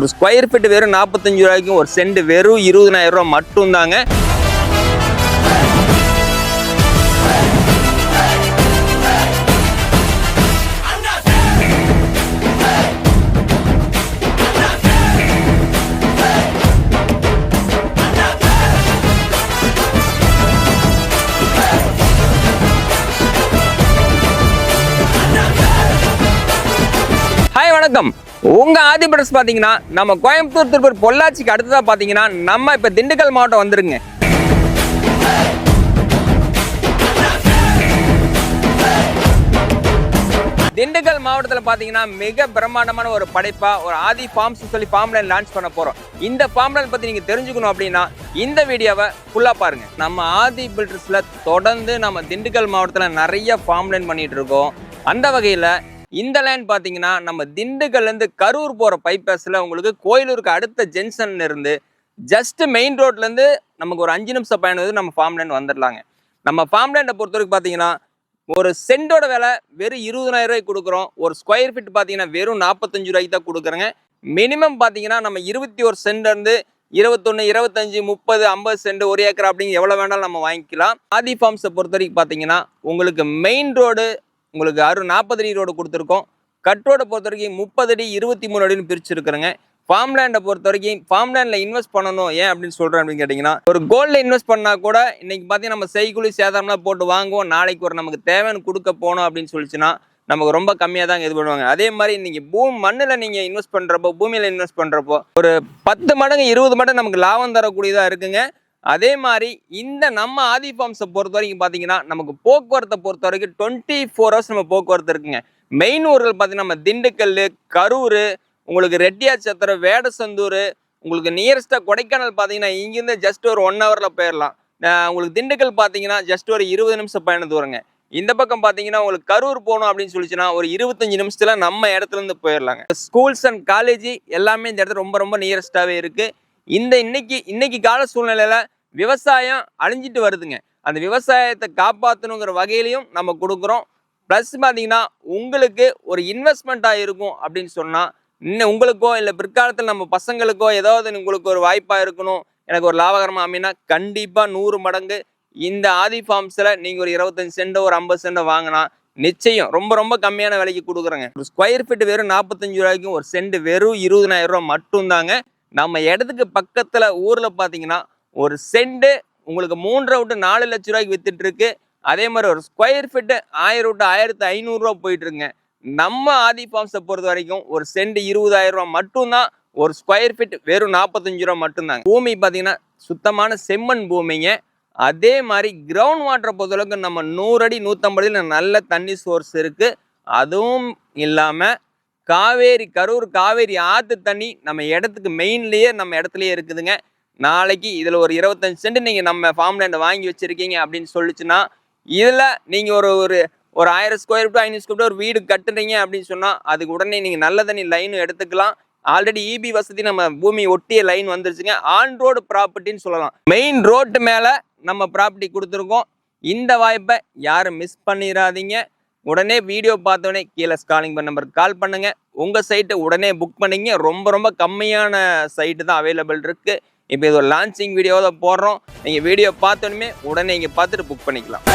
ஒரு square feet வெறும் 45 ரூபாய்க்கும் ஒரு சென்ட் வெறும் 20,000 ரூபாய் மட்டும்தாங்க. ஹாய் வணக்கம். உங்க ஆதி பிரதர்ஸ் பாத்தீங்கன்னா நம்ம கோயம்புத்தூர் திருப்பூர் பொள்ளாச்சிக்கு அடுத்ததா பாத்தீங்கன்னா நம்ம இப்ப திண்டுக்கல் மாவட்டம் வந்துருங்க. திண்டுக்கல் மாவட்டத்தில் பாத்தீங்கன்னா மிக பிரம்மாண்டமான ஒரு படைப்பா ஒரு ஆதி ஃபார்ம்ஸ் சொல்லி ஃபார்ம் லைன் லான்ச் பண்ண போறோம். இந்த ஃபார்ம் லைன் பத்தி நீங்க தெரிஞ்சுக்கணும் அப்படின்னா இந்த வீடியோவை ஃபுல்லா பாருங்க. நம்ம ஆதி பில்டர்ஸ்ல தொடர்ந்து நம்ம திண்டுக்கல் மாவட்டத்துல நிறைய ஃபார்ம் லைன் பண்ணிட்டு இருக்கோம். அந்த வகையில இந்த லைன் பார்த்தீங்கன்னா நம்ம திண்டுக்கல்லேருந்து கரூர் போகிற பைபாஸில் உங்களுக்கு கோயிலூருக்கு அடுத்த ஜென்ஷன்ல இருந்து ஜஸ்ட் மெயின் ரோட்லேருந்து நமக்கு ஒரு 5 நிமிஷம் பயணம் நம்ம ஃபார்ம் லைன் வந்துடலாங்க. நம்ம ஃபார்ம் லைனை பொறுத்த வரைக்கும் பார்த்தீங்கன்னா ஒரு சென்டோட விலை வெறும் 20,000 ரூபாய்க்கு கொடுக்குறோம். ஒரு ஸ்கொயர் ஃபீட் பார்த்தீங்கன்னா வெறும் 45 ரூபாய்க்கு தான் கொடுக்குறேங்க. மினிமம் பார்த்தீங்கன்னா நம்ம 21 சென்ட்லேருந்து 21, 25, 30, 50 சென்ட், 1 ஏக்கர் அப்படிங்க எவ்வளோ வேணாலும் நம்ம வாங்கிக்கலாம். ஆதி ஃபார்ம்ஸை பொறுத்த வரைக்கும் பார்த்தீங்கன்னா உங்களுக்கு மெயின் ரோடு உங்களுக்கு 40 அடி ரோடு கொடுத்துருக்கோம். கட் ரோடை பொறுத்த வரைக்கும் 30 அடி 23 அடின்னு பிரிச்சுருக்குறேங்க. ஃபார்ம் லேண்டை பொறுத்த வரைக்கும் ஃபார்ம் லேண்டில் இன்வெஸ்ட் பண்ணணும். ஏன் அப்படின்னு சொல்கிறேன் அப்படின்னு கேட்டிங்கன்னா ஒரு கோல்டில் இன்வெஸ்ட் பண்ணால் கூட இன்றைக்கி பார்த்தீங்கன்னா நம்ம செய்கூலி சேதாரம்லாம் போட்டு வாங்குவோம். நாளைக்கு ஒரு நமக்கு தேவைன்னு கொடுக்க போனோம் அப்படின்னு சொல்லிச்சுன்னா நமக்கு ரொம்ப கம்மியாக தான் இது பண்ணுவாங்க. அதே மாதிரி நீங்கள் மண்ணில் நீங்கள் இன்வெஸ்ட் பண்ணுறப்போ பொறுமையில் இன்வெஸ்ட் பண்ணுறப்போ ஒரு 10 மடங்கு 20 மடங்கு நமக்கு லாபம் தரக்கூடியதாக இருக்குங்க. அதே மாதிரி இந்த நம்ம ஆதி ஃபார்ம்ஸை பொறுத்த வரைக்கும் பார்த்தீங்கன்னா நமக்கு போக்குவரத்தை பொறுத்த வரைக்கும் 24 ஹவர்ஸ் நம்ம போக்குவரத்து இருக்குங்க. மெயின் ஊர்கள் பார்த்தீங்கன்னா நம்ம திண்டுக்கல், கரூர், உங்களுக்கு ரெட்டியாச்சத்திரம், வேடசந்தூர், உங்களுக்கு நியரஸ்ட்டாக கொடைக்கானல் பார்த்தீங்கன்னா இங்கேருந்து ஜஸ்ட் ஒரு 1 ஹவரில் போயிடலாம். உங்களுக்கு திண்டுக்கல் பார்த்தீங்கன்னா ஜஸ்ட் ஒரு 20 நிமிஷம் பயணம் தூரங்க. இந்த பக்கம் பார்த்தீங்கன்னா உங்களுக்கு கரூர் போகணும் அப்படின்னு சொல்லிச்சுன்னா ஒரு 25 நிமிஷத்துல நம்ம இடத்துலேருந்து போயிடலாங்க. ஸ்கூல்ஸ் அண்ட் காலேஜ் எல்லாமே இந்த இடத்துல ரொம்ப ரொம்ப நியரஸ்டாகவே இருக்குது. இந்த இன்னைக்கு கால சூழ்நிலையில விவசாயம் அழிஞ்சிட்டு வருதுங்க. அந்த விவசாயத்தை காப்பாற்றணுங்கிற வகையிலையும் நம்ம கொடுக்குறோம். ப்ளஸ் பார்த்தீங்கன்னா உங்களுக்கு ஒரு இன்வெஸ்ட்மெண்ட்டாக இருக்கும் அப்படின்னு சொன்னால் இன்னும் உங்களுக்கோ இல்லை பிற்காலத்தில் நம்ம பசங்களுக்கோ ஏதாவது உங்களுக்கு ஒரு வாய்ப்பாக இருக்கணும், எனக்கு ஒரு லாபகரமாக அப்படின்னா கண்டிப்பாக 100 மடங்கு இந்த ஆதி ஃபார்ம்ஸில் நீங்கள் ஒரு 25 சென்ட் ஒரு 50 சென்ட் வாங்கினா நிச்சயம் ரொம்ப ரொம்ப கம்மியான விலைக்கு கொடுக்குறேங்க. ஒரு ஸ்கொயர் ஃபீட் வெறும் 45 ரூபாய்க்கும் ஒரு சென்ட் வெறும் 20,000 ரூபா மட்டும்தாங்க. நம்ம இடத்துக்கு பக்கத்தில் ஊரில் பார்த்தீங்கன்னா ஒரு சென்ட் உங்களுக்கு 3 to 4 லட்ச ரூபாய்க்கு வித்துட்டு இருக்கு. அதே மாதிரி ஒரு ஸ்கொயர் ஃபீட்டு 1000 to 1500 ரூபா போயிட்டு இருக்குங்க. நம்ம ஆதி ஃபார்ம்ஸை பொறுத்த வரைக்கும் ஒரு சென்ட் 20,000 ரூபா மட்டும்தான். ஒரு ஸ்கொயர் ஃபீட் வெறும் 45 ரூபா மட்டும்தாங்க. பூமி பார்த்தீங்கன்னா சுத்தமான செம்மண் பூமிங்க. அதே மாதிரி கிரவுண்ட் வாட்டரை பொறுத்தளவுக்கு நம்ம 100 அடி 150 அடியில் நல்ல தண்ணி சோர்ஸ் இருக்கு. அதுவும் இல்லாமல் கரூர் காவேரி ஆற்று தண்ணி நம்ம இடத்துக்கு மெயின்லேயே நம்ம இடத்துலையே இருக்குதுங்க. நாளைக்கு இதில் ஒரு 25 சென்ட் நீங்கள் நம்ம ஃபார்ம் லேண்டை வாங்கி வச்சுருக்கீங்க அப்படின்னு சொல்லிச்சுன்னா இதில் நீங்கள் ஒரு 1000 ஸ்கொயர் ஃபீட் 500 ஸ்கொயர் ஃபீட் ஒரு வீடு கட்டுறீங்க அப்படின்னு சொன்னால் அதுக்கு உடனே நீங்கள் நல்ல தண்ணி லைனும் எடுத்துக்கலாம். ஆல்ரெடி இபி வசதி நம்ம பூமி ஒட்டிய லைன் வந்துருச்சுங்க. ஆன் ரோடு ப்ராப்பர்ட்டின்னு சொல்லலாம். மெயின் ரோட்டு மேலே நம்ம ப்ராப்பர்ட்டி கொடுத்துருக்கோம். இந்த வாய்ப்பை யாரும் மிஸ் பண்ணிடாதீங்க. உடனே வீடியோ பார்த்தோடனே கீழே ஸ்காலிங் பண்ண நம்பருக்கு கால் பண்ணுங்க. உங்கள் சைட்டை உடனே புக் பண்ணிங்க. ரொம்ப ரொம்ப கம்மியான சைட்டு தான் அவைலபிள் இருக்குது. இப்போ இது ஒரு லான்ச்சிங் வீடியோ தான் போடுறோம். நீங்கள் வீடியோ பார்த்தோன்னே உடனே இங்கே பார்த்துட்டு புக் பண்ணிக்கலாம்.